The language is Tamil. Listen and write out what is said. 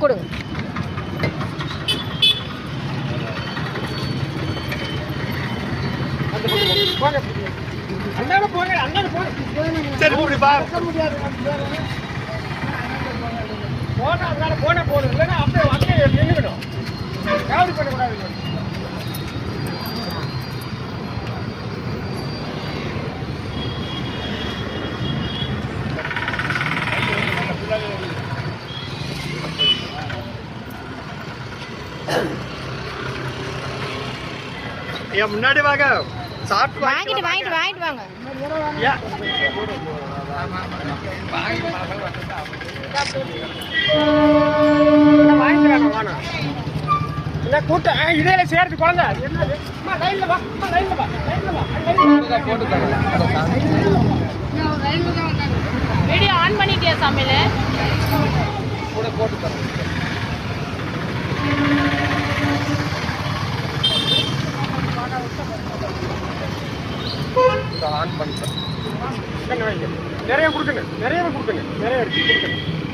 கொடுங்க. சரி முடிப்பா போன இல்லைன்னா அப்படியே நின்றுவிடும். காவடி பண்ணக்கூடாது. ஐயா முன்னாடி வாங்க. சாப்பிட்டு வாங்கிட்டு வாங்க. கூட்டம் இடையில சேர்த்து குழந்தை வீடியோ ஆன் பண்ணிட்டியா சமையல் கூட போட்டு தரேன். ஆன் பண்ணிட்டேன். நிறைய கொடுக்குங்க, நிறைய கொடுக்குங்க, நிறைய எடுத்து கொடுக்குங்க.